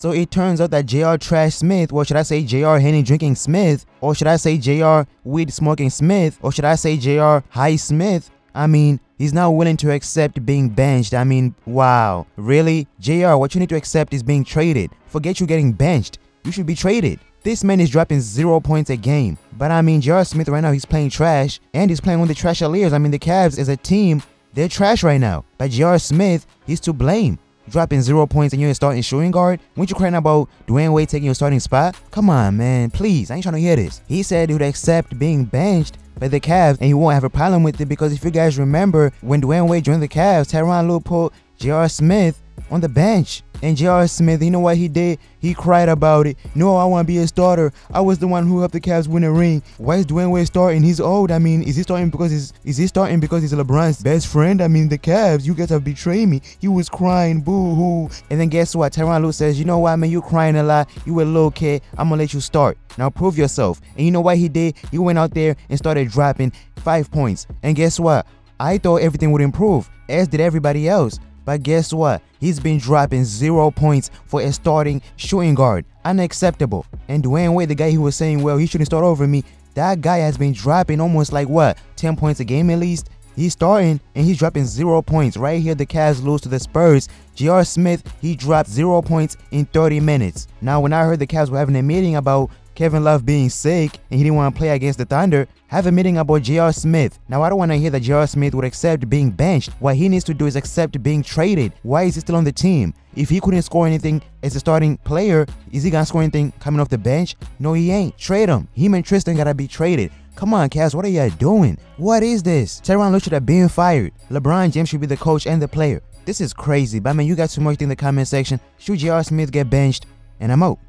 So it turns out that J.R. Trash Smith, or should I say J.R. Henny Drinking Smith, or should I say J.R. Weed Smoking Smith, or should I say J.R. High Smith, I mean, he's not willing to accept being benched. I mean, wow. Really? JR, what you need to accept is being traded. Forget you getting benched. You should be traded. This man is dropping 0 points a game. But I mean, J.R. Smith right now, he's playing trash. And he's playing with the Trashaliers. I mean, the Cavs as a team, they're trash right now. But J.R. Smith, he's to blame. Dropping 0 points and you're starting shooting guard? Weren't you crying about Dwayne Wade taking your starting spot? Come on, man. Please, I ain't trying to hear this. He said he would accept being benched by the Cavs and he won't have a problem with it because if you guys remember, when Dwayne Wade joined the Cavs, Tyronn Lue put J.R. Smith on the bench. And J.R. Smith, you know what he did? He cried about it. No, I want to be a starter. I was the one who helped the Cavs win a ring. Why is Dwayne Wade starting? He's old. I mean, is he starting because he's LeBron's best friend? I mean, the Cavs, you guys have betrayed me. He was crying, boo-hoo. And then guess what? Tyronn Lue says, you know what, man, you crying a lot. You a little kid. I'm going to let you start. Now prove yourself. And you know what he did? He went out there and started dropping 5 points. And guess what? I thought everything would improve, as did everybody else. But guess what? He's been dropping 0 points for a starting shooting guard. Unacceptable. And Dwayne Wade, the guy who was saying, well, he shouldn't start over me, that guy has been dropping almost like what? 10 points a game at least? He's starting and he's dropping 0 points. Right here, the Cavs lose to the Spurs. J.R. Smith, he dropped 0 points in 30 minutes. Now, when I heard the Cavs were having a meeting about Kevin Love being sick and he didn't want to play against the Thunder, have a meeting about J.R. Smith. Now, I don't want to hear that J.R. Smith would accept being benched. What he needs to do is accept being traded. Why is he still on the team? If he couldn't score anything as a starting player, is he going to score anything coming off the bench? No, he ain't. Trade him. Him and Tristan got to be traded. Come on, Cavs, what are y'all doing? What is this? Tyronn Lue should have been fired. LeBron James should be the coach and the player. This is crazy. But, man, you got too much in the comment section. Should J.R. Smith get benched? And I'm out.